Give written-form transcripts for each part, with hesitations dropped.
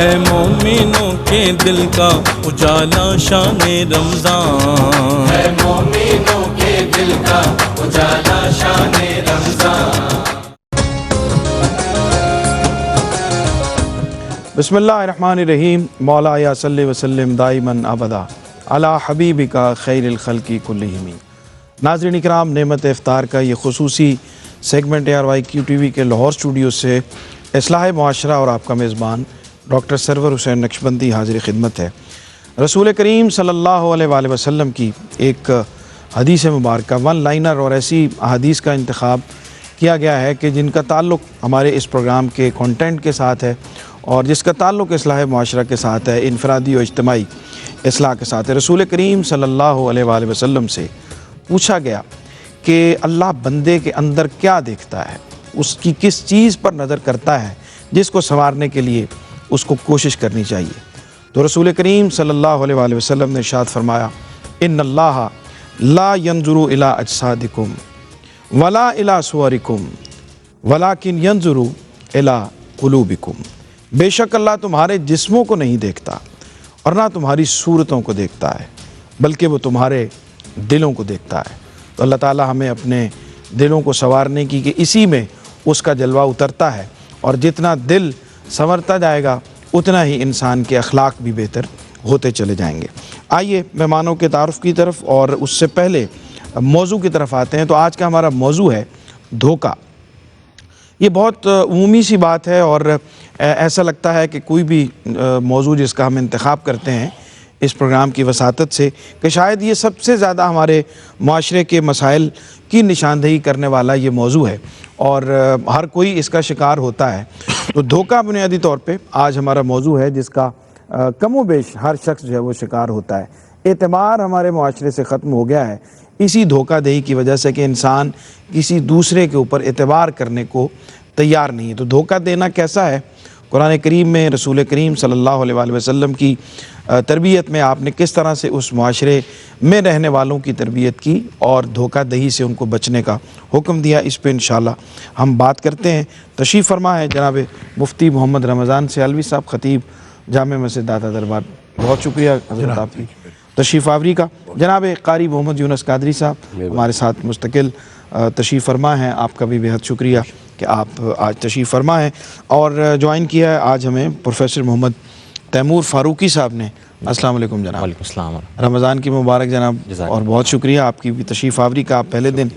ہے مومنوں کے دل کا اجالا شان رمضان، ہے مومنوں کے دل کا اجالا شان رمضان۔ بسم اللہ الرحمن الرحیم۔ مولا یا صلی وسلم دائماً ابدا علی حبیبک خیر الخلق کلہم۔ ناظرین اکرام، نعمت افطار کا یہ خصوصی سیگمنٹ ARYQ TV کے لاہور اسٹوڈیو سے اصلاح معاشرہ اور آپ کا میزبان ڈاکٹر سرور حسین نقشبندی حاضر خدمت ہے۔ رسول کریم صلی اللہ علیہ وآلہ وسلم کی ایک حدیث مبارکہ ون لائنر اور ایسی احادیث کا انتخاب کیا گیا ہے کہ جن کا تعلق ہمارے اس پروگرام کے کنٹینٹ کے ساتھ ہے اور جس کا تعلق اصلاح معاشرہ کے ساتھ ہے، انفرادی و اجتماعی اصلاح کے ساتھ ہے۔ رسول کریم صلی اللہ علیہ وآلہ وسلم سے پوچھا گیا کہ اللہ بندے کے اندر کیا دیکھتا ہے، اس کی کس چیز پر نظر کرتا ہے جس کو سنوارنے کے لیے اس کو کوشش کرنی چاہیے۔ تو رسول کریم صلی اللہ علیہ وآلہ وسلم نے ارشاد فرمایا، ان اللہ لا ينظر الى اجسادکم ولا الى صورکم ولکن ينظر الى قلوبکم۔ بے شک اللہ تمہارے جسموں کو نہیں دیکھتا اور نہ تمہاری صورتوں کو دیکھتا ہے، بلکہ وہ تمہارے دلوں کو دیکھتا ہے۔ تو اللہ تعالی ہمیں اپنے دلوں کو سنوارنے کی کہ اسی میں اس کا جلوہ اترتا ہے، اور جتنا دل سنورتا جائے گا اتنا ہی انسان کے اخلاق بھی بہتر ہوتے چلے جائیں گے۔ آئیے مہمانوں کے تعارف کی طرف اور اس سے پہلے موضوع کی طرف آتے ہیں۔ تو آج کا ہمارا موضوع ہے دھوکہ۔ یہ بہت عمومی سی بات ہے اور ایسا لگتا ہے کہ کوئی بھی موضوع جس کا ہم انتخاب کرتے ہیں اس پروگرام کی وساطت سے کہ شاید یہ سب سے زیادہ ہمارے معاشرے کے مسائل کی نشاندہی کرنے والا یہ موضوع ہے اور ہر کوئی اس کا شکار ہوتا ہے۔ تو دھوکہ بنیادی طور پہ آج ہمارا موضوع ہے جس کا کم و بیش ہر شخص جو ہے وہ شکار ہوتا ہے۔ اعتبار ہمارے معاشرے سے ختم ہو گیا ہے اسی دھوکہ دہی کی وجہ سے کہ انسان کسی دوسرے کے اوپر اعتبار کرنے کو تیار نہیں ہے۔ تو دھوکہ دینا کیسا ہے؟ قرآن کریم میں رسول کریم صلی اللہ علیہ وآلہ وسلم کی تربیت میں آپ نے کس طرح سے اس معاشرے میں رہنے والوں کی تربیت کی اور دھوکہ دہی سے ان کو بچنے کا حکم دیا، اس پہ انشاءاللہ ہم بات کرتے ہیں۔ تشریف فرما ہے جناب مفتی محمد رمضان سیالوی صاحب، خطیب جامع مسجد داتا دربار۔ بہت شکریہ حضرت آپ کی تشریف آوری کا۔ جناب قاری محمد یونس قادری صاحب ہمارے ساتھ مستقل تشریف فرما ہیں، آپ کا بھی بہت شکریہ کہ آپ آج تشریف فرما ہیں۔ اور جوائن کیا ہے آج ہمیں پروفیسر محمد تیمور فاروقی صاحب نے۔ السلام علیکم جناب۔ وعلیکم السلام۔ رمضان کی مبارک جناب، اور بہت شکریہ آپ کی بھی تشریف آوری کا۔ آپ پہلے دن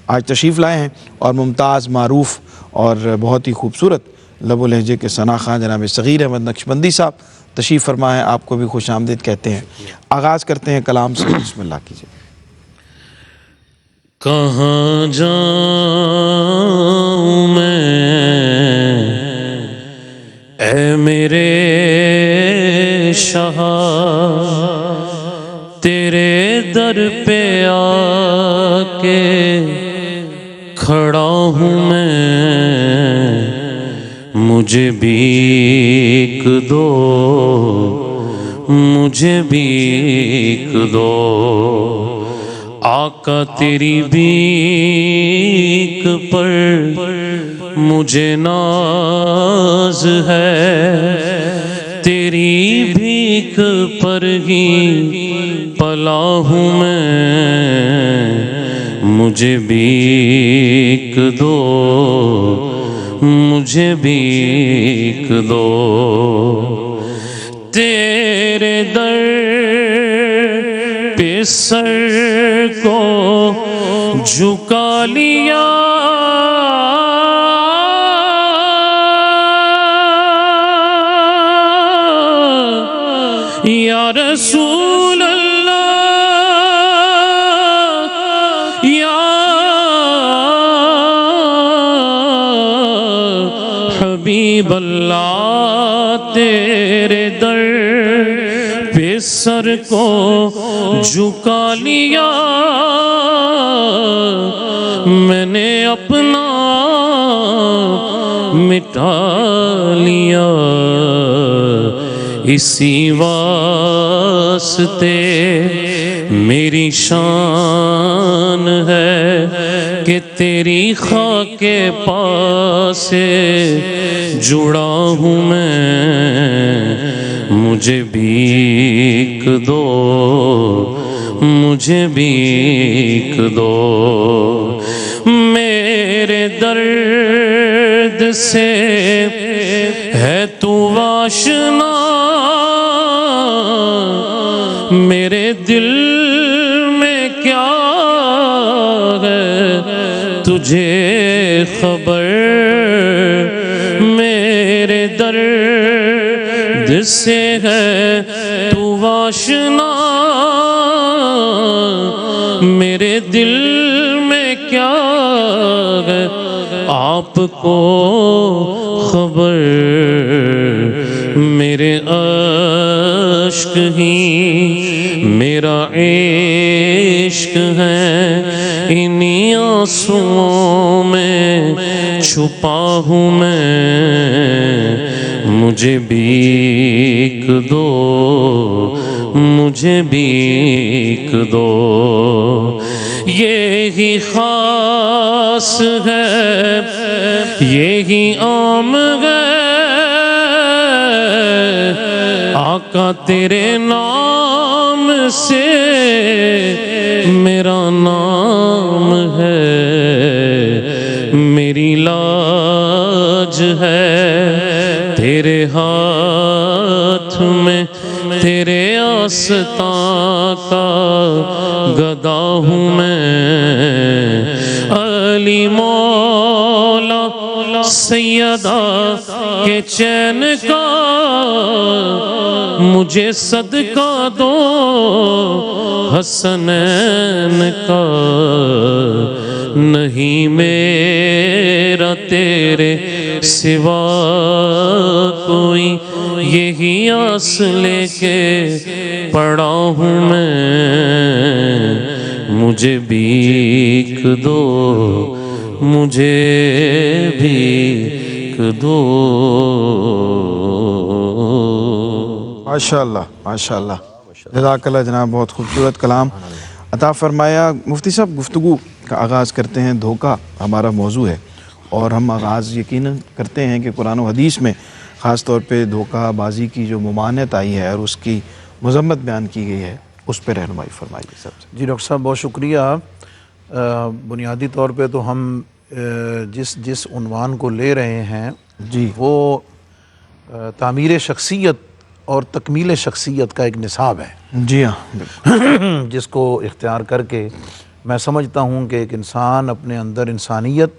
آج تشریف لائے ہیں اور ممتاز، معروف اور بہت ہی خوبصورت لب و لہجے کے ثنا خواں جناب صغیر احمد نقشبندی صاحب تشریف فرما ہیں، آپ کو بھی خوش آمدید کہتے ہیں۔ آغاز کرتے ہیں کلام سے، بسم اللہ کیجیے۔ کہاں جاؤں میں اے میرے شاہ، تیرے در پہ آ کے کھڑا ہوں میں، مجھے بھیک دو، مجھے بھیک دو۔ آقا تیری بھیک پر مجھے ناز ہے، تیری بھیک پر ہی پلا ہوں میں، مجھے بھیک دو، مجھے بھیک دو۔ تیرے در پہ سر کو جھکا لیا، یا رسول اللہ، یا حبیب اللہ، تیرے در پہ سر کو جھکا لیا، میں نے اپنا مٹا لیا، اسی واسطے میری شان ہے کہ تیری خاک پاس سے جڑا ہوں میں، مجھے بھیک دو، مجھے بھیک دو، میرے درد سے ہے تو آشنا، میرے دل میں کیا ہے تجھے خبر، میرے درد سے ہے تو آشنا، میرے دل میں کیا ہے آپ کو خبر، میرے عشق ہی میرا عشق ہے، انہی آنسوؤں میں چھپا ہوں میں، مجھے بھیک دو، مجھے بھیک دو، یہی خاص ہے یہی عام ہے، آقا تیرے نام سے میرا نام ہے، میری لاج ہے تیرے ہاتھ میں، تیرے آستاں کا گدا ہوں میں، علی مولا سیدہ کے چین کا مجھے صدقہ دو، حسنین کا نہیں میرا تیرے سوا کوئی، یہی آس لے کے پڑا ہوں میں، مجھے بھیک دو، مجھے بھیک دو۔ ماشاءاللہ ماشاءاللہ، جزاک اللہ جناب، بہت خوبصورت کلام عطا فرمایا۔ مفتی صاحب، گفتگو کا آغاز کرتے ہیں، دھوکہ ہمارا موضوع ہے، اور ہم آغاز یقیناً کرتے ہیں کہ قرآن و حدیث میں خاص طور پہ دھوکہ بازی کی جو ممانعت آئی ہے اور اس کی مذمت بیان کی گئی ہے، اس پہ رہنمائی فرمائیے سب سے۔ جی ڈاکٹر صاحب، بہت شکریہ۔ بنیادی طور پہ تو ہم جس عنوان کو لے رہے ہیں جی، وہ تعمیر شخصیت اور تکمیل شخصیت کا ایک نصاب ہے، جی ہاں، جس کو اختیار کر کے میں سمجھتا ہوں کہ ایک انسان اپنے اندر انسانیت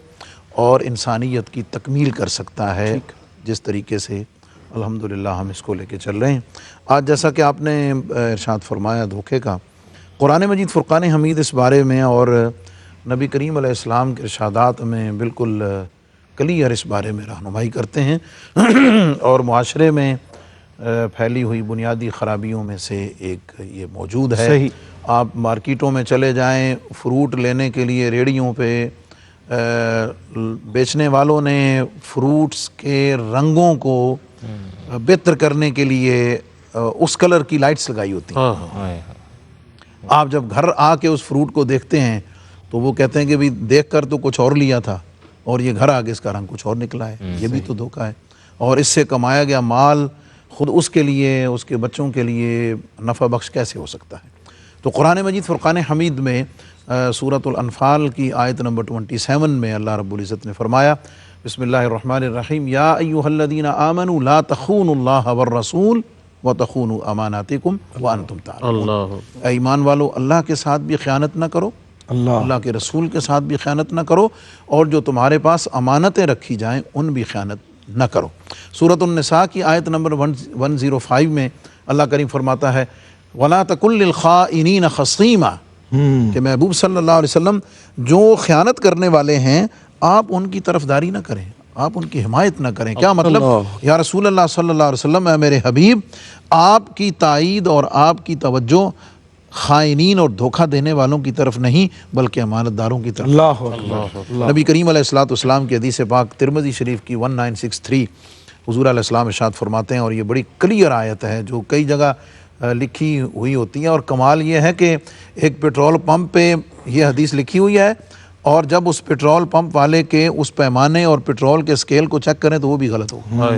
اور انسانیت کی تکمیل کر سکتا ہے، جس طریقے سے الحمدللہ ہم اس کو لے کے چل رہے ہیں۔ آج جیسا کہ آپ نے ارشاد فرمایا دھوکے کا، قرآن مجید فرقان حمید اس بارے میں اور نبی کریم علیہ السلام کے ارشادات میں بالکل کلیئر اس بارے میں رہنمائی کرتے ہیں، اور معاشرے میں پھیلی ہوئی بنیادی خرابیوں میں سے ایک یہ موجود ہے۔ صحیح۔ آپ مارکیٹوں میں چلے جائیں، فروٹ لینے کے لیے ریڑھیوں پہ بیچنے والوں نے فروٹس کے رنگوں کو بہتر کرنے کے لیے اس کلر کی لائٹس لگائی ہوتی ہیں۔ آپ جب گھر آ کے اس فروٹ کو دیکھتے ہیں تو وہ کہتے ہیں کہ بھی دیکھ کر تو کچھ اور لیا تھا اور یہ گھر آ کے اس کا رنگ کچھ اور نکلا ہے، یہ بھی تو دھوکہ ہے، اور اس سے کمایا گیا مال خود اس کے لیے، اس کے بچوں کے لیے نفع بخش کیسے ہو سکتا ہے؟ تو قرآن مجید فرقان حمید میں سورۃ الانفال کی آیت نمبر 27 میں اللہ رب العزت نے فرمایا، بسم اللہ الرحمن الرحیم، یا ایھا الذین آمنوا لا تخونوا اللہ والرسول وتخونوا اماناتکم وانتم تعلمون۔ اے ایمان والو، اللہ کے ساتھ بھی خیانت نہ کرو، اللہ کے رسول کے ساتھ بھی خیانت نہ کرو، اور جو تمہارے پاس امانتیں رکھی جائیں ان بھی خیانت نہ کرو۔ سورۃ النساء کی آیت نمبر 105 میں اللہ کریم فرماتا ہے، وَلَا تَكُن لِّلْخَائِنِينَ خَصِيمًا، کہ محبوب صلی اللہ علیہ وسلم جو خیانت کرنے والے ہیں آپ ان کی طرفداری نہ کریں، آپ ان کی حمایت نہ کریں۔ کیا مطلب؟ یا رسول اللہ صلی اللہ علیہ وسلم، اے میرے حبیب، آپ کی تائید اور آپ کی توجہ خائنین اور دھوکہ دینے والوں کی طرف نہیں بلکہ امانت داروں کی طرف۔ اللہ نبی کریم علیہ السلام کی حدیث پاک ترمذی شریف کی 1963 حضور علیہ السلام ارشاد فرماتے ہیں، اور یہ بڑی کلیئر آیت ہے جو کئی جگہ لکھی ہوئی ہوتی ہے، اور کمال یہ ہے کہ ایک پیٹرول پمپ پہ یہ حدیث لکھی ہوئی ہے، اور جب اس پیٹرول پمپ والے کے اس پیمانے اور پیٹرول کے اسکیل کو چیک کریں تو وہ بھی غلط ہوگا۔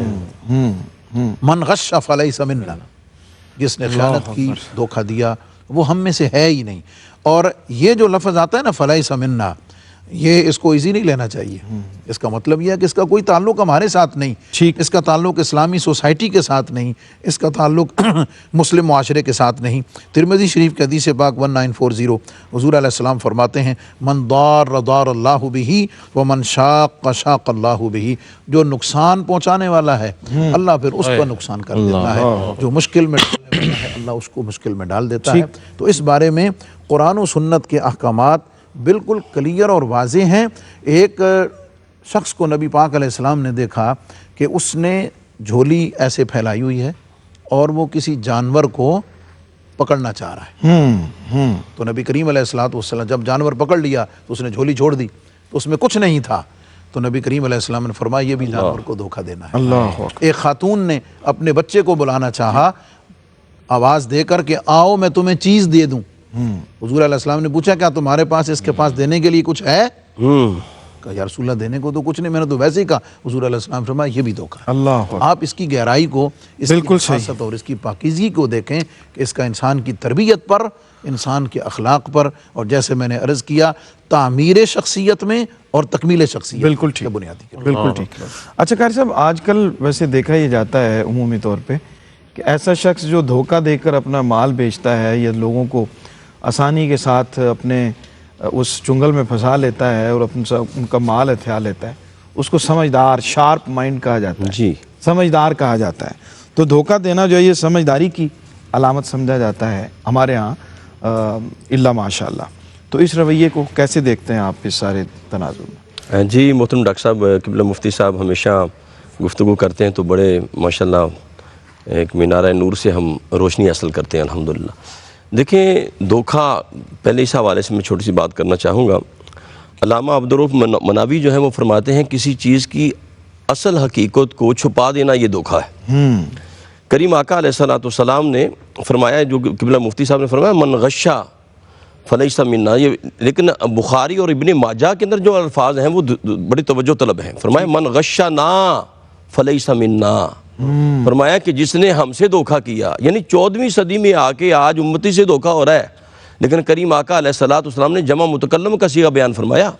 من غش فلیس منا، جس نے خیانت کی، دھوکہ دیا، وہ ہم میں سے ہے ہی نہیں۔ اور یہ جو لفظ آتا ہے نا فلیس منا، یہ اس کو ایزی نہیں لینا چاہیے۔ اس کا مطلب یہ ہے کہ اس کا کوئی تعلق ہمارے ساتھ نہیں، اس کا تعلق اسلامی سوسائٹی کے ساتھ نہیں، اس کا تعلق مسلم معاشرے کے ساتھ نہیں۔ ترمذی شریف کے حدیث پاک 1940 حضور علیہ السلام فرماتے ہیں من ضار ضار اللہ بہ ومن شاق شاق اللہ بہ، جو نقصان پہنچانے والا ہے اللہ پھر اس کا نقصان کر دیتا ہے، جو مشکل میں ڈالنے والا ہے اللہ اس کو مشکل میں ڈال دیتا ہے۔ تو اس بارے میں قرآن و سنت کے احکامات بالکل کلیئر اور واضح ہیں۔ ایک شخص کو نبی پاک علیہ السلام نے دیکھا کہ اس نے جھولی ایسے پھیلائی ہوئی ہے اور وہ کسی جانور کو پکڑنا چاہ رہا ہے۔ تو نبی کریم علیہ السلام جب جانور پکڑ لیا تو اس نے جھولی چھوڑ دی، تو اس میں کچھ نہیں تھا۔ تو نبی کریم علیہ السلام نے فرمایا یہ بھی جانور کو دھوکہ دینا ہے۔ ایک خاتون نے اپنے بچے کو بلانا چاہا آواز دے کر کہ آؤ میں تمہیں چیز دے دوں۔ حضور علیہ السلام نے پوچھا کیا تمہارے پاس اس کے پاس دینے کے لیے کچھ ہے؟ کہا یا رسول اللہ دینے کو تو کچھ نہیں، میں نے تو ویسے ہی کہا۔ حضور علیہ السلام فرمایا یہ بھی دھوکہ ہے۔ اللہ آپ اس کی گہرائی کو، اس کی نفاست اور اس کی پاکیزگی کو دیکھیں کہ اس کا انسان کی تربیت پر، انسان کے اخلاق پر، اور جیسے میں نے عرض کیا تعمیر شخصیت میں اور تکمیل شخصیت بالکل ٹھیک، بنیادی کردار۔ بالکل ٹھیک۔ اچھا قاری صاحب، آج کل ویسے دیکھا یہ جاتا ہے عمومی طور پہ کہ ایسا شخص جو دھوکہ دے کر اپنا مال بیچتا ہے یا لوگوں کو آسانی کے ساتھ اپنے اس چنگل میں پھنسا لیتا ہے اور ان کا مال ہتھیا لیتا ہے، اس کو سمجھدار، شارپ مائنڈ کہا جاتا ہے، جی سمجھدار کہا جاتا ہے۔ تو دھوکہ دینا جو ہے یہ سمجھداری کی علامت سمجھا جاتا ہے ہمارے ہاں الا ماشاء اللہ۔ تو اس رویے کو کیسے دیکھتے ہیں آپ اس سارے تناظر میں؟ جی محترم ڈاکٹر صاحب، قبلہ مفتی صاحب ہمیشہ گفتگو کرتے ہیں تو بڑے ماشاءاللہ ایک مینارہ نور سے ہم روشنی حاصل کرتے ہیں الحمدللہ۔ دیکھیں دھوکہ، پہلے اس حوالے سے میں چھوٹی سی بات کرنا چاہوں گا۔ علامہ عبدالرؤف مناوی جو ہیں وہ فرماتے ہیں کسی چیز کی اصل حقیقت کو چھپا دینا یہ دھوکہ ہے۔ کریم آقا علیہ السلام نے فرمایا، جو قبلہ مفتی صاحب نے فرمایا من غشا فلیس منا، یہ لیکن بخاری اور ابن ماجہ کے اندر جو الفاظ ہیں وہ بڑی توجہ طلب ہیں۔ فرمایا من غشنا فلیس منا، فرمایا کہ جس نے ہم سے دھوکہ کیا، یعنی 14ویں صدی میں آ کے آج امتی سے دھوکہ ہو رہا ہے، لیکن کریم آقا علیہ السلام نے جمع متکلم کا صیغہ بیان فرمایا۔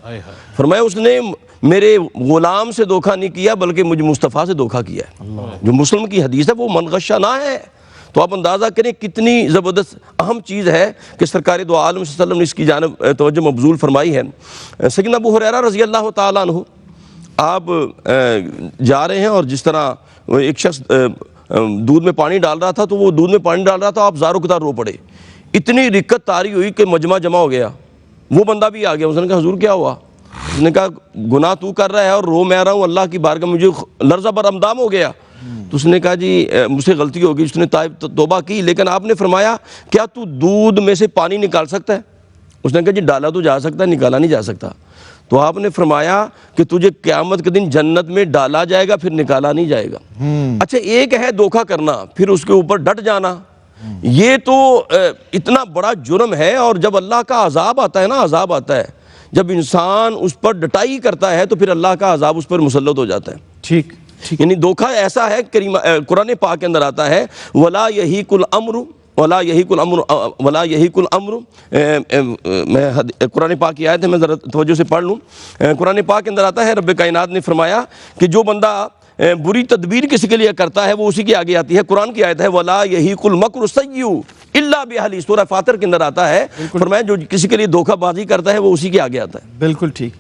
فرمایا اس نے میرے غلام سے دھوکہ نہیں کیا بلکہ مجھ مصطفیٰ سے دھوکہ کیا ہے۔ جو مسلم کی حدیث ہے وہ من غشنا ہے۔ تو آپ اندازہ کریں کتنی زبردست اہم چیز ہے کہ سرکار دو عالم صلی اللہ علیہ وسلم نے اس کی جانب توجہ مبذول فرمائی ہے۔ سیدنا ابو ہریرہ رضی اللہ تعالیٰ عنہ، آپ جا رہے ہیں اور جس طرح ایک شخص دودھ میں پانی ڈال رہا تھا تو وہ دودھ میں پانی ڈال رہا تھا، آپ زاروں قطار رو پڑے، اتنی رکت طاری ہوئی کہ مجمع جمع ہو گیا۔ وہ بندہ بھی آ گیا، اس نے کہا حضور کیا ہوا؟ اس نے کہا گناہ تو کر رہا ہے اور رو میں رہا ہوں، اللہ کی بارگاہ مجھے لرزہ بر اندام ہو گیا۔ تو اس نے کہا جی مجھ سے غلطی ہوگی، اس نے توبہ کی، لیکن آپ نے فرمایا کیا تو دودھ میں سے پانی نکال سکتا ہے؟ اس نے کہا جی ڈالا تو جا سکتا ہے، نکالا نہیں جا سکتا۔ تو آپ نے فرمایا کہ تجھے قیامت کے دن جنت میں ڈالا جائے گا پھر نکالا نہیں جائے گا۔ اچھا ایک ہے دھوکہ کرنا، پھر اس کے اوپر ڈٹ جانا، یہ تو اتنا بڑا جرم ہے، اور جب اللہ کا عذاب آتا ہے نا، عذاب آتا ہے جب انسان اس پر ڈٹائی کرتا ہے تو پھر اللہ کا عذاب اس پر مسلط ہو جاتا ہے۔ ٹھیک، یعنی دھوکہ ایسا ہے، قرآن پاک کے اندر آتا ہے وَلَا يَحِيقُ الْأَمْرُ وَلَا يَحِيقُ الْأَمْرُ وَلَا يَحِيقُ الْأَمْرُ۔ میں قرآن پاک کی آیت ہے، میں ذرا توجہ سے پڑھ لوں۔ قرآن پاک کے اندر آتا ہے رب کائنات نے فرمایا کہ جو بندہ بری تدبیر کسی کے لیے کرتا ہے وہ اسی کے آگے آتی ہے۔ قرآن کی آیت ہے وَلَا يَحِيقُ الْمَكْرُ السَّيِّئُ إِلَّا بِأَهْلِهِ، سورہ فاطر کے اندر آتا ہے، فرمایا جو کسی کے لیے دھوکہ بازی کرتا ہے وہ اسی کے آگے آتا ہے۔ بالکل ٹھیک۔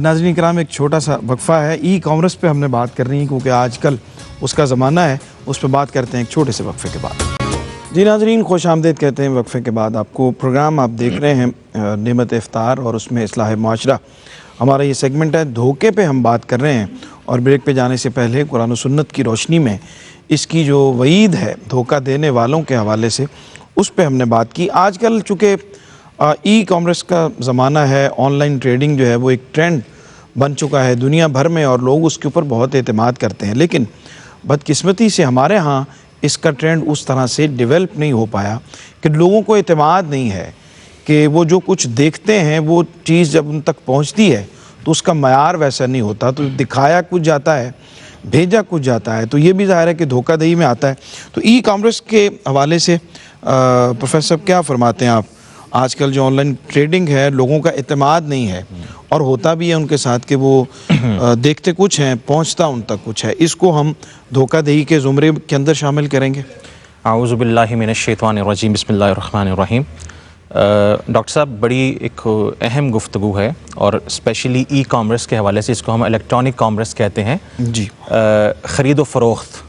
ناظرین کرام، ایک چھوٹا سا وقفہ ہے، ای کامرس پہ ہم نے بات کرنی ہے کیونکہ آج کل اس کا زمانہ ہے، اس پہ بات کرتے ہیں ایک چھوٹے سے وقفے کے بعد۔ جی ناظرین خوش آمدید کہتے ہیں وقفے کے بعد آپ کو۔ پروگرام آپ دیکھ رہے ہیں نعمت افطار اور اس میں اصلاح معاشرہ، ہمارا یہ سیگمنٹ ہے۔ دھوکے پہ ہم بات کر رہے ہیں اور بریک پہ جانے سے پہلے قرآن و سنت کی روشنی میں اس کی جو وعید ہے دھوکہ دینے والوں کے حوالے سے، اس پہ ہم نے بات کی۔ آج کل چونکہ ای کامرس کا زمانہ ہے، آن لائن ٹریڈنگ جو ہے وہ ایک ٹرینڈ بن چکا ہے دنیا بھر میں اور لوگ اس کے اوپر بہت اعتماد کرتے ہیں، لیکن بدقسمتی سے ہمارے ہاں اس کا ٹرینڈ اس طرح سے ڈیولپ نہیں ہو پایا کہ لوگوں کو اعتماد نہیں ہے کہ وہ جو کچھ دیکھتے ہیں وہ چیز جب ان تک پہنچتی ہے تو اس کا معیار ویسا نہیں ہوتا، تو دکھایا کچھ جاتا ہے بھیجا کچھ جاتا ہے، تو یہ بھی ظاہر ہے کہ دھوکہ دہی میں آتا ہے۔ تو ای کامرس کے حوالے سے پروفیسر صاحب کیا فرماتے ہیں آپ؟ آج کل جو آن لائن ٹریڈنگ ہے لوگوں کا اعتماد نہیں ہے، اور ہوتا بھی ہے ان کے ساتھ کہ وہ دیکھتے کچھ ہیں پہنچتا ان تک کچھ ہے، اس کو ہم دھوکہ دہی کے زمرے کے اندر شامل کریں گے؟ اعوذ باللہ من الشیطان الرجیم، بسم اللہ الرحمن الرحیم۔ ڈاکٹر صاحب بڑی ایک اہم گفتگو ہے، اور اسپیشلی ای کامرس کے حوالے سے، اس کو ہم الیکٹرانک کامرس کہتے ہیں، جی، خرید و فروخت۔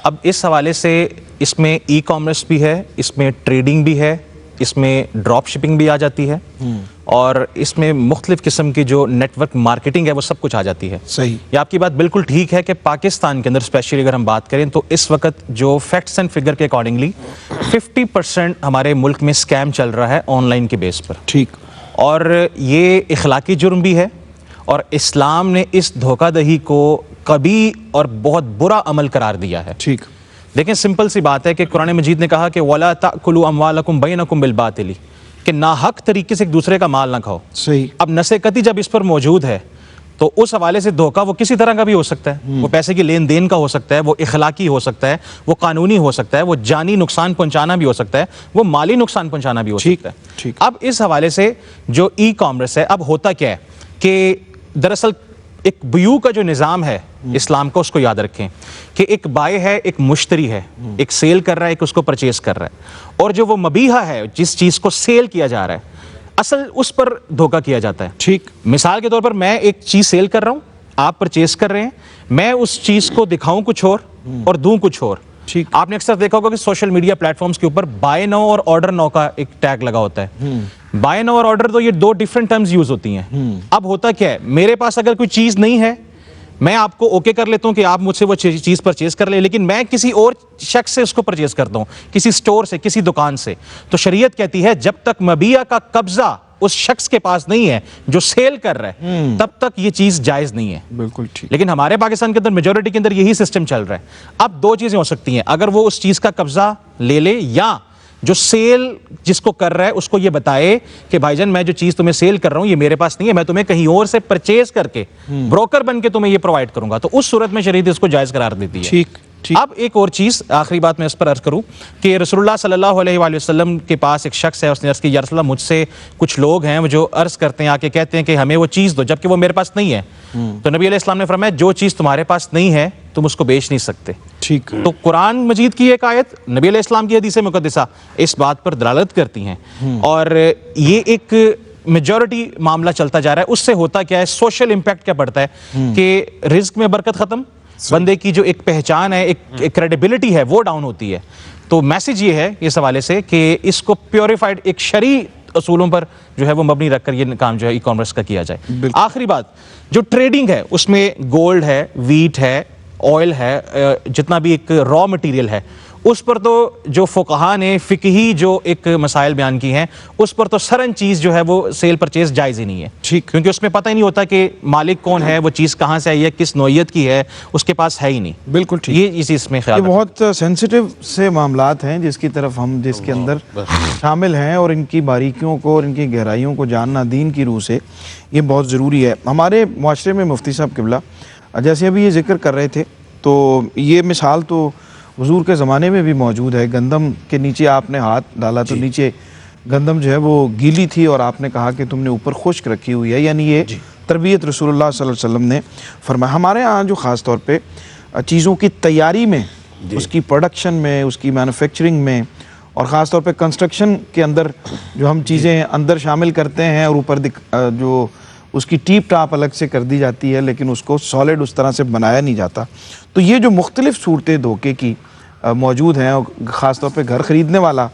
اب اس حوالے سے اس میں ای کامرس بھی ہے، اس میں ٹریڈنگ بھی ہے، اس میں ڈراپ شپنگ بھی آ جاتی ہے، اور اس میں مختلف قسم کی جو نیٹ ورک مارکیٹنگ ہے وہ سب کچھ آ جاتی ہے۔ صحیح، یہ آپ کی بات بالکل ٹھیک ہے کہ پاکستان کے اندر اسپیشلی اگر ہم بات کریں تو اس وقت جو فیکٹس اینڈ فگر کے اکارڈنگلی 50% ہمارے ملک میں اسکیم چل رہا ہے آن لائن کے بیس پر، ٹھیک، اور یہ اخلاقی جرم بھی ہے، اور اسلام نے اس دھوکہ دہی کو قبیح اور بہت برا عمل قرار دیا ہے۔ ٹھیک، دیکھیں سمپل سی بات ہے کہ قرآن مجید نے کہا کہ وَلَا تَأْكُلُوا أَمْوَالَكُمْ بَيْنَكُمْ بِالْبَاطِلِ، کہ ناحق طریقے سے ایک دوسرے کا مال نہ کھاؤ۔ صحیح، اب نسقتی جب اس پر موجود ہے تو اس حوالے سے دھوکہ وہ کسی طرح کا بھی ہو سکتا ہے، وہ پیسے کی لین دین کا ہو سکتا ہے، وہ اخلاقی ہو سکتا ہے، وہ قانونی ہو سکتا ہے، وہ جانی نقصان پہنچانا بھی ہو سکتا ہے، وہ مالی نقصان پہنچانا بھی ہو سکتا ہے۔ ٹھیک، اب اس حوالے سے جو ای کامرس ہے، اب ہوتا کیا ہے کہ دراصل ایک بیو کا جو نظام ہے اسلام کا، اس کو یاد رکھیں کہ ایک بائع ہے، ایک مشتری ہے، ایک سیل کر رہا ہے، ایک اس کو پرچیز کر رہا ہے، اور جو وہ مبیحہ ہے، جس چیز کو سیل کیا جا رہا ہے، اصل اس پر دھوکہ کیا جاتا ہے۔ ٹھیک، مثال کے طور پر میں ایک چیز سیل کر رہا ہوں، آپ پرچیز کر رہے ہیں، میں اس چیز کو دکھاؤں کچھ اور دوں کچھ اور۔ ٹھیک، آپ نے اکثر دیکھا ہوگا کہ سوشل میڈیا پلیٹ فارمز کے اوپر بائی نو اور آرڈر نو کا ایک ٹیگ لگا ہوتا ہے۔ بائی نو اور آرڈر تو یہ دو ڈیفرنٹ ٹرمز یوز ہوتی ہیں۔ اب ہوتا کیا ہے، میرے پاس اگر کوئی چیز نہیں ہے، میں آپ کو اوکے کر لیتا ہوں کہ آپ مجھ سے وہ چیز پرچیز کر لیں، لیکن میں کسی اور شخص سے اس کو پرچیز کرتا ہوں، کسی سٹور سے، کسی دکان سے، تو شریعت کہتی ہے جب تک مبیع کا قبضہ اس شخص کے پاس نہیں ہے جو سیل کر رہا ہے، تب تک یہ چیز جائز نہیں ہے۔ بالکل ٹھیک، لیکن ہمارے پاکستان کے اندر میجورٹی کے اندر یہی سسٹم چل رہا ہے۔ اب دو چیزیں ہو سکتی ہیں، اگر وہ اس چیز کا قبضہ لے لے، یا جو سیل جس کو کر رہا ہے اس کو یہ بتائے کہ بھائی جان میں جو چیز تمہیں سیل کر رہا ہوں یہ میرے پاس نہیں ہے، میں تمہیں کہیں اور سے پرچیز کر کے بروکر بن کے تمہیں یہ پرووائڈ کروں گا، تو اس صورت میں شریعت اس کو جائز قرار دیتی ہے۔ ٹھیک، اب ایک اور چیز، آخری بات میں اس پر عرض کروں کہ رسول اللہ صلی اللہ علیہ وآلہ وسلم کے پاس ایک شخص ہے، اس نے عرض کی یا رسول اللہ مجھ سے کچھ لوگ ہیں جو عرض کرتے ہیں، آ کے کہتے ہیں کہ ہمیں وہ چیز دو، جبکہ وہ میرے پاس نہیں ہے۔ تو نبی علیہ السلام نے فرمایا جو چیز تمہارے پاس نہیں ہے تم اس کو بیچ نہیں سکتے۔ ٹھیک، تو قرآن مجید کی ایک آیت، نبی علیہ السلام کی حدیث مقدسہ اس بات پر دلالت کرتی ہیں، اور یہ ایک میجورٹی معاملہ چلتا جا رہا ہے۔ اس سے ہوتا کیا ہے، سوشل امپیکٹ کیا پڑتا ہے کہ رزق میں برکت ختم، بندے کی جو ایک پہچان ہے، ایک کریڈیبلٹی ہے، وہ ڈاؤن ہوتی ہے۔ تو میسج یہ ہے اس حوالے سے کہ اس کو پیوریفائڈ ایک شرعی اصولوں پر جو ہے وہ مبنی رکھ کر یہ کام جو ہے ای کامرس کا کیا جائے۔ آخری بات، جو ٹریڈنگ ہے اس میں گولڈ ہے، ویٹ ہے، آئل ہے، جتنا بھی ایک را مٹیریل ہے، اس پر تو جو فقہا نے فقہی جو ایک مسائل بیان کی ہیں، اس پر تو سرن چیز جو ہے وہ سیل پرچیز جائز ہی نہیں ہے۔ ٹھیک، کیونکہ اس میں پتہ ہی نہیں ہوتا کہ مالک کون ہے، وہ چیز کہاں سے آئی ہے، کس نوعیت کی ہے، اس کے پاس ہے ہی نہیں۔ بالکل ٹھیک، یہ اسی اس میں خیال یہ بہت سینسیٹیو سے معاملات ہیں جس کی طرف ہم جس کے اندر شامل ہیں، اور ان کی باریکیوں کو اور ان کی گہرائیوں کو جاننا دین کی روح سے یہ بہت ضروری ہے۔ ہمارے معاشرے میں مفتی صاحب قبلہ جیسے ابھی یہ ذکر کر رہے تھے، تو یہ مثال تو حضور کے زمانے میں بھی موجود ہے۔ گندم کے نیچے آپ نے ہاتھ ڈالا تو نیچے گندم جو ہے وہ گیلی تھی، اور آپ نے کہا کہ تم نے اوپر خشک رکھی ہوئی ہے، یعنی یہ تربیت رسول اللہ صلی اللہ علیہ وسلم نے فرمایا۔ ہمارے ہاں جو خاص طور پہ چیزوں کی تیاری میں، اس کی پروڈکشن میں، اس کی مینوفیکچرنگ میں، اور خاص طور پہ کنسٹرکشن کے اندر جو ہم چیزیں اندر شامل کرتے ہیں، اور اوپر جو اس کی ٹیپ ٹاپ الگ سے کر دی جاتی ہے، لیکن اس کو سالڈ اس طرح سے بنایا نہیں جاتا۔ تو یہ جو مختلف صورتیں دھوکے کی موجود ہیں، اور خاص طور پہ گھر خریدنے والا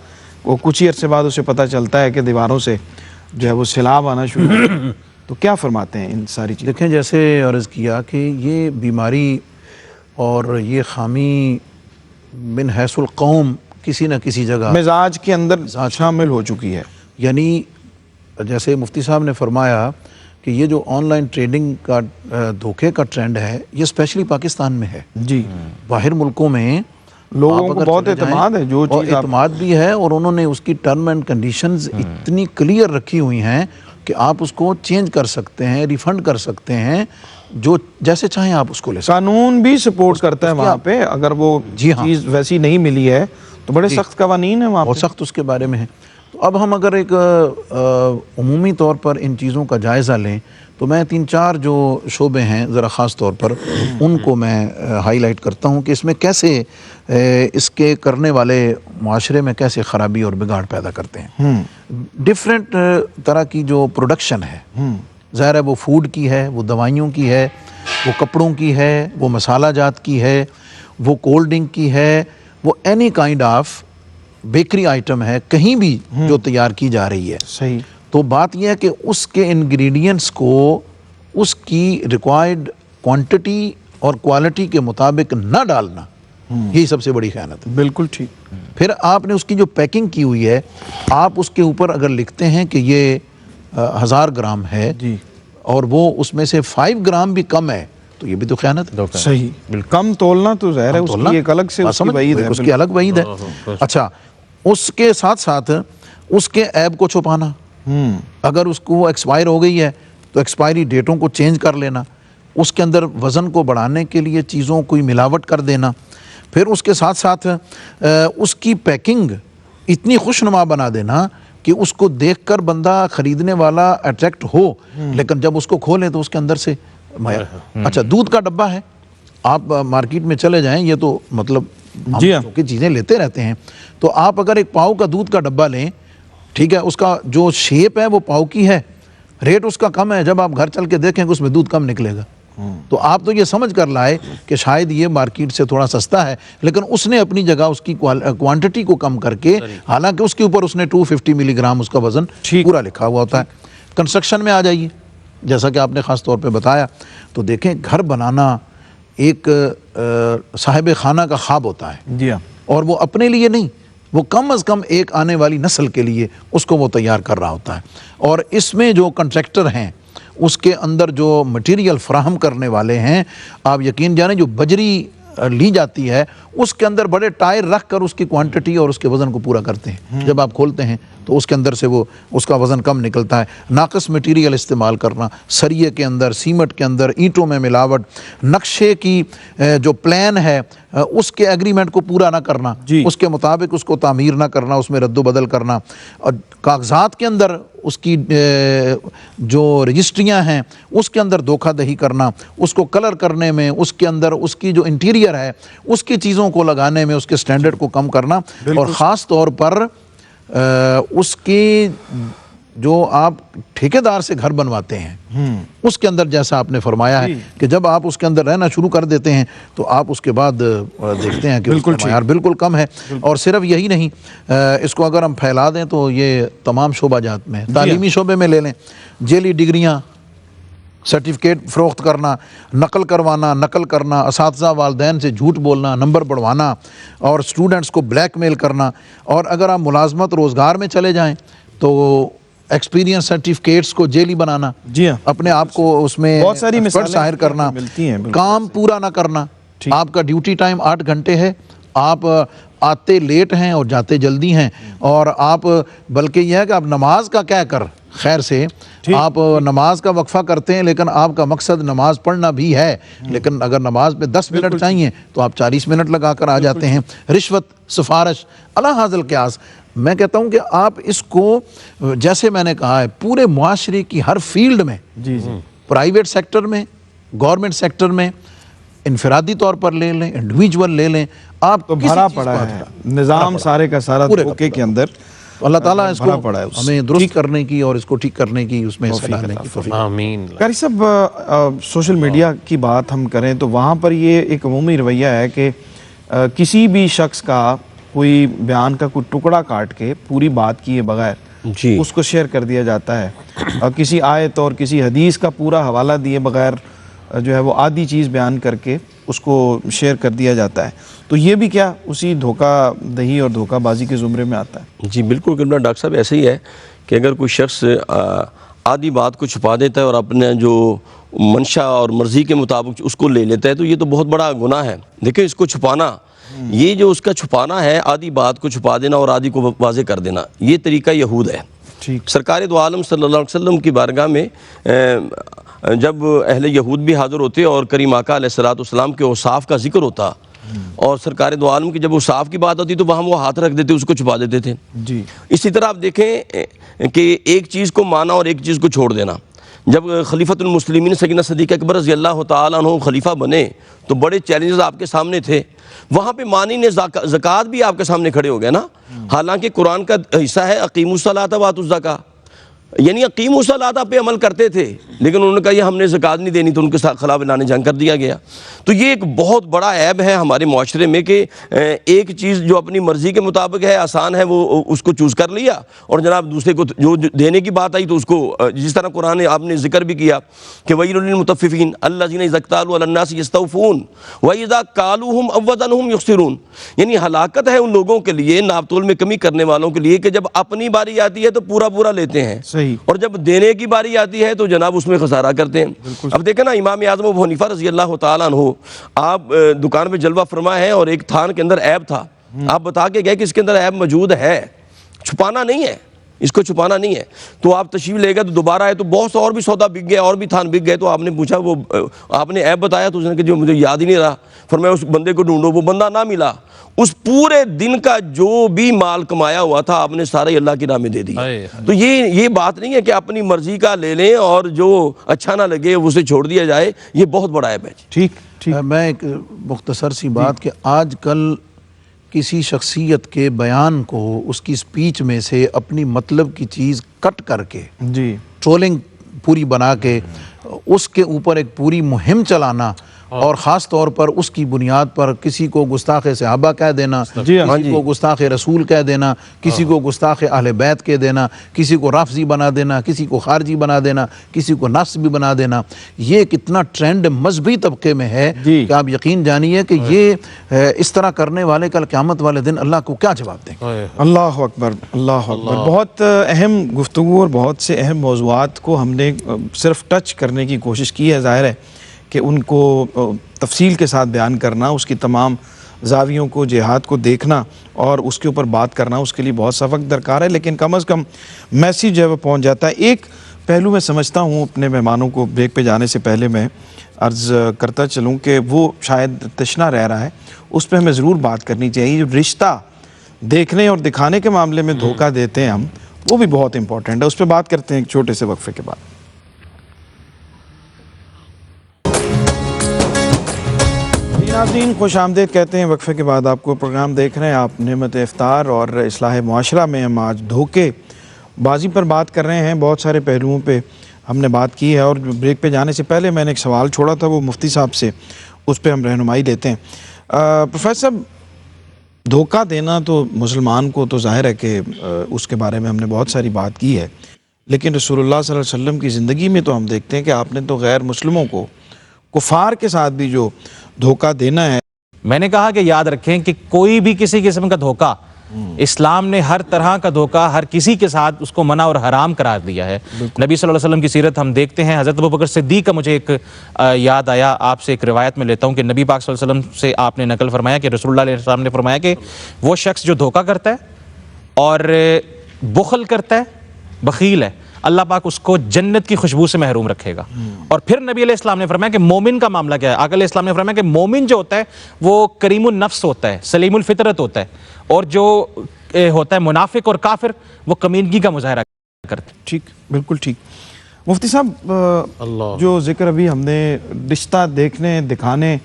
وہ کچھ ہی عرصے بعد اسے پتہ چلتا ہے کہ دیواروں سے جو ہے وہ سیلاب آنا شروع ہو، تو کیا فرماتے ہیں ان ساری چیزیں؟ دیکھیں جیسے عرض کیا کہ یہ بیماری اور یہ خامی من حیث القوم کسی نہ کسی جگہ مزاج کے اندر شامل ہو چکی ہے۔ یعنی جیسے مفتی صاحب نے فرمایا کہ یہ جو آن لائن ٹریڈنگ کا دھوکے کا ٹرینڈ ہے، یہ اسپیشلی پاکستان میں ہے۔ جی، باہر ملکوں میں لوگوں کو بہت اعتماد ہے، جو چیز اعتماد بھی ہے، اور انہوں نے اس کی ٹرم اینڈ کنڈیشنز اتنی کلیئر رکھی ہوئی ہیں کہ آپ اس کو چینج کر سکتے ہیں، ریفنڈ کر سکتے ہیں، جو جیسے چاہیں آپ اس کو لے سکتے قانون بھی سپورٹ کرتا ہے وہاں پہ، اگر وہ جی ہاں چیز ویسی نہیں ملی ہے تو بڑے سخت قوانین ہیں وہاں بہت پہ. سخت اس کے بارے میں ہے. تو اب ہم اگر ایک عمومی طور پر ان چیزوں کا جائزہ لیں تو میں 3-4 جو شعبے ہیں ذرا خاص طور پر ان کو میں ہائی لائٹ کرتا ہوں کہ اس میں کیسے اس کے کرنے والے معاشرے میں کیسے خرابی اور بگاڑ پیدا کرتے ہیں. ڈفرینٹ طرح کی جو پروڈکشن ہے، ظاہر ہے وہ فوڈ کی ہے، وہ دوائیوں کی ہے، وہ کپڑوں کی ہے، وہ مسالہ جات کی ہے، وہ کولڈ ڈرنک کی ہے، وہ any kind of bakery item ہے، کہیں بھی جو تیار کی جا رہی ہے. صحیح. تو بات یہ ہے کہ اس کے انگریڈینٹس کو اس کی ریکوائرڈ کوانٹٹی اور کوالٹی کے مطابق نہ ڈالنا، یہی سب سے بڑی خیانت ہے. بالکل ٹھیک. پھر آپ نے اس کی جو پیکنگ کی ہوئی ہے، آپ اس کے اوپر اگر لکھتے ہیں کہ یہ 1000 گرام ہے جی اور وہ اس میں سے 5 گرام بھی کم ہے تو یہ بھی تو خیانت ہے. صحیح. کم تولنا تو ظاہر ہے اس کی ایک الگ سے اس کی وعید ہے. اس کی الگ وعید ہے. اچھا، اس کے ساتھ ساتھ اس کے عیب کو چھپانا، اگر اس کو ایکسپائر ہو گئی ہے تو ایکسپائری ڈیٹوں کو چینج کر لینا، اس کے اندر وزن کو بڑھانے کے لیے چیزوں کوئی ملاوٹ کر دینا، پھر اس کے ساتھ ساتھ اس کی پیکنگ اتنی خوشنما بنا دینا کہ اس کو دیکھ کر بندہ خریدنے والا اٹریکٹ ہو، لیکن جب اس کو کھولیں تو اس کے اندر سے اچھا دودھ کا ڈبہ ہے، آپ مارکیٹ میں چلے جائیں، یہ تو مطلب ہم کی چیزیں لیتے رہتے ہیں، تو آپ اگر ایک پاؤ کا دودھ کا ڈبہ لیں، ٹھیک ہے، اس کا جو شیپ ہے وہ پاؤ کی ہے، ریٹ اس کا کم ہے، جب آپ گھر چل کے دیکھیں کہ اس میں دودھ کم نکلے گا تو آپ تو یہ سمجھ کر لائے کہ شاید یہ مارکیٹ سے تھوڑا سستا ہے، لیکن اس نے اپنی جگہ اس کی کوانٹٹی کو کم کر کے، حالانکہ اس کے اوپر اس نے 250 ملی گرام اس کا وزن پورا لکھا ہوا ہوتا ہے. کنسٹرکشن میں آ جائیے، جیسا کہ آپ نے خاص طور پہ بتایا، تو دیکھیں گھر بنانا ایک صاحب خانہ کا خواب ہوتا ہے، جی ہاں، اور وہ اپنے لیے نہیں، وہ کم از کم ایک آنے والی نسل کے لیے اس کو وہ تیار کر رہا ہوتا ہے. اور اس میں جو کنٹریکٹر ہیں، اس کے اندر جو مٹیریل فراہم کرنے والے ہیں، آپ یقین جانیں جو بجری لی جاتی ہے اس کے اندر بڑے ٹائر رکھ کر اس کی کوانٹٹی اور اس کے وزن کو پورا کرتے ہیں. جب آپ کھولتے ہیں تو اس کے اندر سے وہ اس کا وزن کم نکلتا ہے. ناقص مٹیریل استعمال کرنا، سریے کے اندر، سیمٹ کے اندر، اینٹوں میں ملاوٹ، نقشے کی جو پلان ہے اس کے ایگریمنٹ کو پورا نہ کرنا، اس کے مطابق اس کو تعمیر نہ کرنا، اس میں رد و بدل کرنا، اور کاغذات کے اندر اس کی جو رجسٹریاں ہیں اس کے اندر دھوکہ دہی کرنا، اس کو کلر کرنے میں، اس کے اندر اس کی جو انٹیریئر ہے اس کی چیزوں کو لگانے میں اس کے سٹینڈرڈ کو کم کرنا، اور خاص طور پر اس کی جو آپ ٹھیکیدار سے گھر بنواتے ہیں اس کے اندر، جیسا آپ نے فرمایا ہے کہ جب آپ اس کے اندر رہنا شروع کر دیتے ہیں تو آپ اس کے بعد دیکھتے ہیں کہ اس کا معیار بالکل کم ہے. اور صرف یہی نہیں، اس کو اگر ہم پھیلا دیں تو یہ تمام شعبہ جات میں، تعلیمی شعبے میں لے لیں، جعلی ڈگریاں، سرٹیفکیٹ فروخت کرنا، نقل کرنا، اساتذہ والدین سے جھوٹ بولنا، نمبر بڑھوانا، اور اسٹوڈنٹس کو بلیک میل کرنا. اور اگر آپ ملازمت روزگار میں چلے جائیں تو ایکسپیرینس سرٹیفکیٹس کو جعلی بنانا، جی ہاں، اپنے آپ کو اس میں بہت ساری مثالیں ظاہر کرنا، ملتی ہیں. کام پورا نہ کرنا. آپ کا ڈیوٹی ٹائم 8 گھنٹے ہے، آپ آتے لیٹ ہیں اور جاتے جلدی ہیں، اور آپ بلکہ یہ ہے کہ آپ نماز کا کہہ کر خیر سے آپ نماز کا وقفہ کرتے ہیں، لیکن آپ کا مقصد نماز پڑھنا بھی ہے، لیکن اگر نماز میں 10 منٹ چاہیے تو آپ 40 منٹ لگا کر آ جاتے ہیں. رشوت، سفارش، اعلیٰ حاصل قیاس. میں کہتا ہوں کہ آپ اس کو، جیسے میں نے کہا ہے، پورے معاشرے کی ہر فیلڈ میں، پرائیویٹ سیکٹر میں، گورنمنٹ سیکٹر میں، انفرادی طور پر لے لیں، انڈیویجول لے لیں، آپ تو بھرا پڑا ہے نظام سارے کا سارا دھوکے کے اندر. اللہ تعالیٰ اس کو ہمیں درست کرنے کی اور اس کو ٹھیک کرنے کی، اس میں حصہ لانے کی توفیق. آمین. قاری صاحب، سوشل میڈیا کی بات ہم کریں تو وہاں پر یہ ایک عمومی رویہ ہے کہ کسی بھی شخص کا کوئی بیان کا کوئی ٹکڑا کاٹ کے پوری بات کیے بغیر اس کو شیئر کر دیا جاتا ہے، اور کسی آیت اور کسی حدیث کا پورا حوالہ دیے بغیر جو ہے وہ آدھی چیز بیان کر کے اس کو شیئر کر دیا جاتا ہے. تو یہ بھی کیا اسی دھوکہ دہی اور دھوکہ بازی کے زمرے میں آتا ہے؟ جی بالکل کرنا ڈاکٹر صاحب، ایسے ہی ہے کہ اگر کوئی شخص آدھی بات کو چھپا دیتا ہے اور اپنے جو منشا اور مرضی کے مطابق اس کو لے لیتا ہے تو یہ تو بہت بڑا گناہ ہے. دیکھیں، اس کو چھپانا، یہ جو اس کا چھپانا ہے، آدھی بات کو چھپا دینا اور آدھی کو واضح کر دینا، یہ طریقہ یہود ہے. سرکار دو عالم صلی اللہ علیہ وسلم کی بارگاہ میں جب اہل یہود بھی حاضر ہوتے اور کریم آقا علیہ السلام کے اوصاف کا ذکر ہوتا اور سرکار دو عالم کی جب اوصاف کی بات ہوتی تو وہاں وہ ہاتھ رکھ دیتے، اس کو چھپا دیتے تھے. جی اسی طرح آپ دیکھیں کہ ایک چیز کو مانا اور ایک چیز کو چھوڑ دینا. جب خلیفۃ المسلمین سیدنا صدیق اکبر رضی اللہ تعالیٰ عنہ خلیفہ بنے تو بڑے چیلنجز آپ کے سامنے تھے. وہاں پہ مانی نے زکوٰۃ بھی آپ کے سامنے کھڑے ہو گئے نا، حالانکہ قرآن کا حصہ ہے اقیموا الصلاۃ وآتوا الزکاۃ، یعنی اقیموا الصلاۃ پہ عمل کرتے تھے، لیکن انہوں نے کہا یہ ہم نے زکوٰۃ نہیں دینی تو ان کے خلاف اعلان جنگ کر دیا گیا. تو یہ ایک بہت بڑا عیب ہے ہمارے معاشرے میں کہ ایک چیز جو اپنی مرضی کے مطابق ہے، آسان ہے، وہ اس کو چوز کر لیا، اور جناب دوسرے کو جو دینے کی بات آئی تو اس کو، جس طرح قرآن نے آپ نے ذکر بھی کیا کہ وَيْلٌ لِّلْمُطَفِّفِينَ الَّذِينَ إِذَا اكْتَالُوا عَلَى النَّاسِ يَسْتَوْفُونَ وَإِذَا كَالُوهُمْ أَوْ وَزَنُوهُمْ يُخْسِرُونَ. یعنی ہلاکت ہے ان لوگوں کے لیے، ناپ تول میں کمی کرنے والوں کے لیے، کہ جب اپنی باری آتی ہے تو پورا پورا لیتے ہیں، صحیح، اور جب دینے کی باری آتی ہے تو جناب اس میں خسارہ کرتے ہیں. اب دیکھیں نا امام اعظم ابو حنیفہ رضی اللہ تعالیٰ عنہ، آپ دکان پہ جلوہ فرما ہے اور ایک تھان کے اندر عیب تھا، آپ بتا کے گئے کہ اس کے اندر عیب موجود ہے، چھپانا نہیں ہے، اس کو چھپانا نہیں ہے. تو آپ تشریف لے گئے تو دوبارہ آئے تو بہت سا اور بھی سودا بک گیا، اور بھی تھان بک گئے. تو آپ نے پوچھا، وہ آپ نے عیب بتایا تو اس نے کہ جو مجھے یاد ہی نہیں رہا. فرمایا اس بندے کو ڈھونڈو، وہ بندہ نہ ملا. اس پورے دن کا جو بھی مال کمایا ہوا تھا آپ نے سارا ہی اللہ کی راہ میں دے دیا. تو یہ بات نہیں ہے کہ اپنی مرضی کا لے لیں اور جو اچھا نہ لگے اسے چھوڑ دیا جائے، یہ بہت بڑا عیب ہے. ٹھیک ٹھیک. میں ایک مختصر سی بات کہ آج کل کسی شخصیت کے بیان کو اس کی سپیچ میں سے اپنی مطلب کی چیز کٹ کر کے جی ٹرولنگ پوری بنا کے اس کے اوپر ایک پوری مہم چلانا، اور خاص طور پر اس کی بنیاد پر کسی کو گستاخ صحابہ کہہ دینا، کسی کو گستاخ رسول کہہ دینا، کسی کو گستاخ اہل بیت کہہ دینا، کسی کو رافضی بنا دینا، کسی کو خارجی بنا دینا، کسی کو نصبی بنا دینا. یہ کتنا ٹرینڈ مذہبی طبقے میں ہے کہ آپ یقین جانیے کہ یہ اس طرح کرنے والے کل قیامت والے دن اللہ کو کیا جواب دیں گے. اللہ اکبر، اللہ اکبر. بہت اہم گفتگو اور بہت سے اہم موضوعات کو ہم نے صرف ٹچ کرنے کی کوشش کی ہے. ظاہر ہے کہ ان کو تفصیل کے ساتھ بیان کرنا، اس کی تمام زاویوں کو، جہات کو دیکھنا اور اس کے اوپر بات کرنا، اس کے لیے بہت سا وقت درکار ہے، لیکن کم از کم میسیج جو ہے وہ پہنچ جاتا ہے. ایک پہلو میں سمجھتا ہوں اپنے مہمانوں کو بریک پہ جانے سے پہلے میں عرض کرتا چلوں کہ وہ شاید تشنا رہ رہا ہے، اس پہ ہمیں ضرور بات کرنی چاہیے. جو رشتہ دیکھنے اور دکھانے کے معاملے میں دھوکہ دیتے ہیں ہم، وہ بھی بہت امپورٹنٹ ہے. اس پہ بات کرتے ہیں ایک چھوٹے سے وقفے کے بعد. ناظرین خوش آمدید کہتے ہیں وقفے کے بعد آپ کو. پروگرام دیکھ رہے ہیں آپ نعمت افطار، اور اصلاح معاشرہ میں ہم آج دھوکے بازی پر بات کر رہے ہیں. بہت سارے پہلوؤں پہ ہم نے بات کی ہے، اور بریک پہ جانے سے پہلے میں نے ایک سوال چھوڑا تھا وہ مفتی صاحب سے، اس پہ ہم رہنمائی لیتے ہیں. پروفیسر صاحب، دھوکہ دینا تو مسلمان کو تو ظاہر ہے کہ اس کے بارے میں ہم نے بہت ساری بات کی ہے، لیکن رسول اللہ صلی اللہ علیہ وسلم کی زندگی میں تو ہم دیکھتے ہیں کہ آپ نے تو غیر مسلموں کو، کفار کے ساتھ بھی جو دھوکہ دینا ہے. میں نے کہا کہ یاد رکھیں کہ کوئی بھی کسی قسم کا دھوکہ، اسلام نے ہر طرح کا دھوکہ ہر کسی کے ساتھ اس کو منع اور حرام قرار دیا ہے. نبی صلی اللہ علیہ وسلم کی سیرت ہم دیکھتے ہیں. حضرت ابوبکر صدیق کا مجھے ایک یاد آیا، آپ سے ایک روایت میں لیتا ہوں کہ نبی پاک صلی اللہ علیہ وسلم سے آپ نے نقل فرمایا کہ رسول اللہ علیہ وسلم نے فرمایا کہ وہ شخص جو دھوکہ کرتا ہے اور بخل کرتا ہے، بخیل ہے، اللہ پاک اس کو جنت کی خوشبو سے محروم رکھے گا. اور پھر نبی علیہ السلام نے فرمایا کہ مومن کا معاملہ کیا ہے. آقا علیہ السلام نے فرمایا کہ مومن جو ہوتا ہے وہ کریم النفس ہوتا ہے، سلیم الفطرت ہوتا ہے، اور جو ہوتا ہے منافق اور کافر وہ کمینگی کا مظاہرہ کرتے ہیں. ٹھیک، بالکل ٹھیک. مفتی صاحب، جو ذکر ابھی ہم نے رشتہ دیکھنے دکھانے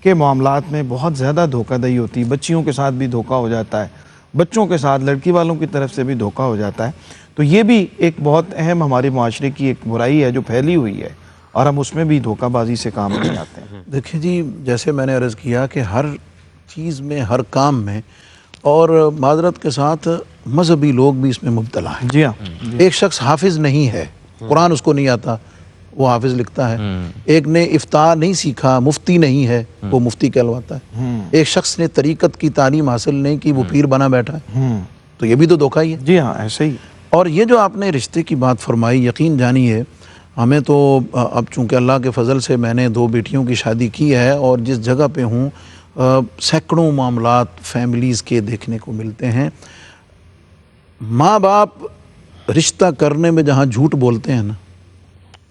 کے معاملات میں بہت زیادہ دھوکہ دہی ہوتی ہے، بچیوں کے ساتھ بھی دھوکہ ہو جاتا ہے، بچوں کے ساتھ لڑکی والوں کی طرف سے بھی دھوکہ ہو جاتا ہے، تو یہ بھی ایک بہت اہم ہمارے معاشرے کی ایک برائی ہے جو پھیلی ہوئی ہے، اور ہم اس میں بھی دھوکہ بازی سے کام لے جاتے ہیں. دیکھیں جی، جیسے میں نے عرض کیا کہ ہر چیز میں، ہر کام میں، اور معذرت کے ساتھ مذہبی لوگ بھی اس میں مبتلا ہیں. جی ہاں. ایک شخص حافظ نہیں ہے، قرآن اس کو نہیں آتا، وہ حافظ لکھتا ہے. ایک نے افطار نہیں سیکھا، مفتی نہیں ہے، وہ مفتی کہلواتا ہے. ایک شخص نے طریقت کی تعلیم حاصل نہیں کی، وہ پیر بنا بیٹھا ہے. تو یہ بھی تو دھوکہ ہی ہے. جی ہاں، ایسے ہی. اور یہ جو آپ نے رشتے کی بات فرمائی، یقین جانیے ہمیں تو اب چونکہ اللہ کے فضل سے میں نے 2 بیٹیوں کی شادی کی ہے، اور جس جگہ پہ ہوں سینکڑوں معاملات فیملیز کے دیکھنے کو ملتے ہیں. ماں باپ رشتہ کرنے میں جہاں جھوٹ بولتے ہیں نا،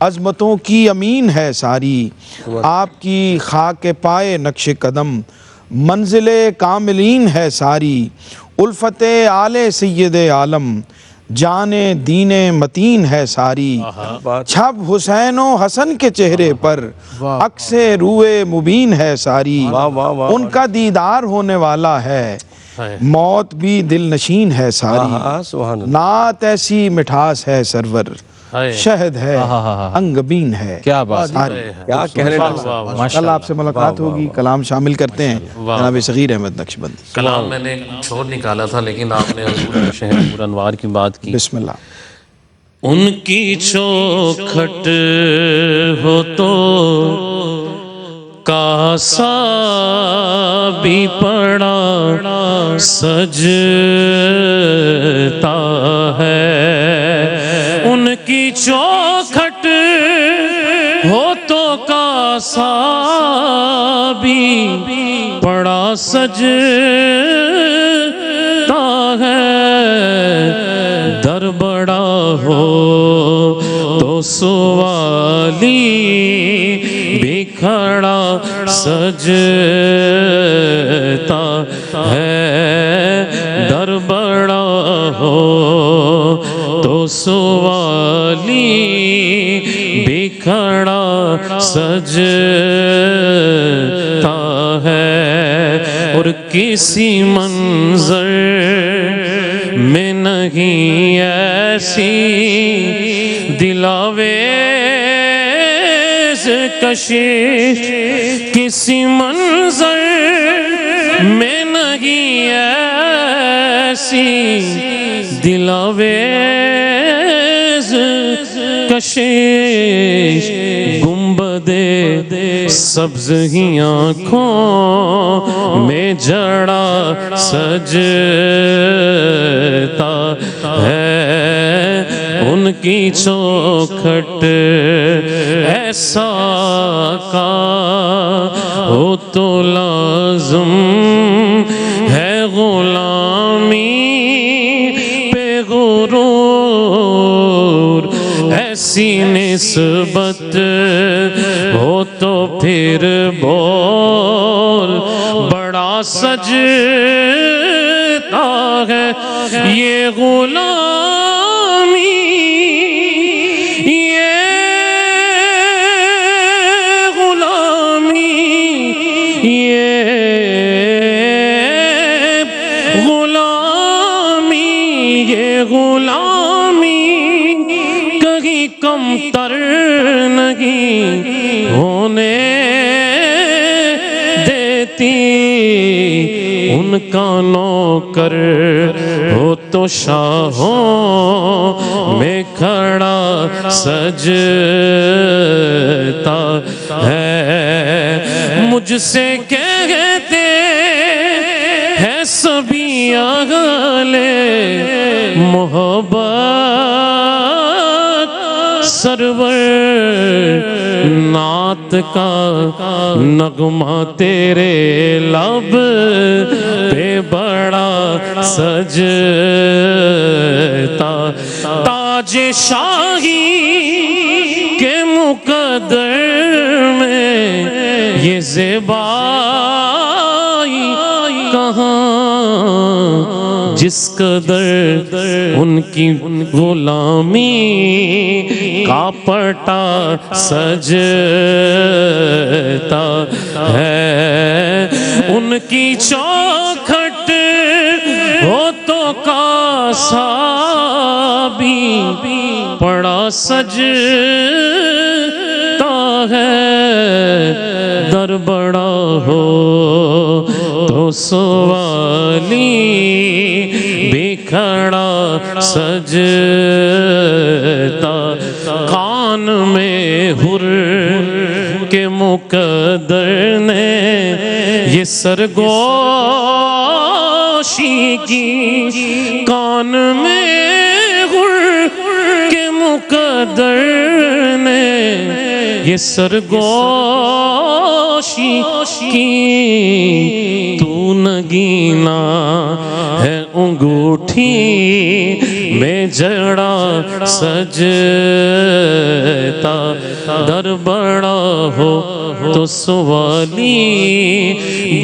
عظمتوں کی امین ہے ساری، آپ کی خاک پائے نقش قدم منزل کاملین ہے ساری، الفت آل سید عالم جان دین متین ہے ساری، چھب حسین و حسن کے چہرے پر عکس روئے مبین ہے ساری، ان کا دیدار ہونے والا ہے، موت بھی دل نشین ہے ساری، نعت ایسی مٹھاس ہے سرور، شہد ہے انگبین ہے، کیا بات کیا کہنے لگا. کل آپ سے ملاقات ہوگی، کلام شامل کرتے ہیں جناب صغیر احمد نقشبندی. کلام میں نے چھوڑ نکالا تھا لیکن آپ نے حضور شہر نور انوار کی بات کی. بسم اللہ. ان کی چوکھٹ ہو تو کاسا بھی پڑا سجتا ہے، ان کی چوکھٹ ہو تو کاسا بھی پڑا سجتا ہے، در بڑا ہو تو سوالی بھی کھڑا سجتا ہے، در بڑا ہو تو سوالی بھی کھڑا سجتا ہے، اور کسی منظر میں نہیں ایسی دلاویز کشش، کسی منظر میں نہیں ایسی دلاویز کشش، گنبد سبز ہی آنکھوں میں جڑا سجتا ہے، ان کی چوکھٹ ایسا کا ہو تو لازم ہے غلامی پہ غرور، ایسی نسبت ہو تو پھر بول بڑا سجتا ہے، یہ غلامی یہ غلامی یہ غلامی یہ غلامی کہیں کم تر نہیں ہونے دیتی، ان کا نوکر ہو تو شاہوں میں کھڑا سجتا ہے، مجھ سے کہتے ہیں سبھی اہل محبت، سرور نعت کا نغمہ تیرے لب پہ بڑا سجتا، تاج شاہی کے مقدر میں یہ زیبائی کہاں، جس قدر ان کی غلامی کا پٹا سجتا ہے، ان کی چوکھٹ ہو تو کاسا بھی پڑا سجتا ہے، در بڑا ہو تو سوالی بھی کھڑا سجتا، کان میں ہر کے مقدر نے یہ سرگوشی کی، کان میں ہر کے مقدر نے یہ سرگوشی کی، تو نگینا ہے انگوٹھی میں جڑا سجتا در بڑا ہو تو سوالی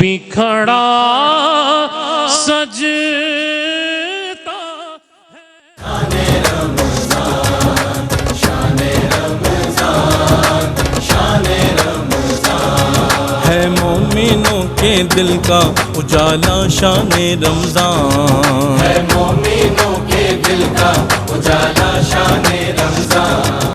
بھی کھڑا سجتا ہے مومنوں کے دل کا اجالا شان رمضان ہے مومنوں کے دل کا اجالا شان رمضان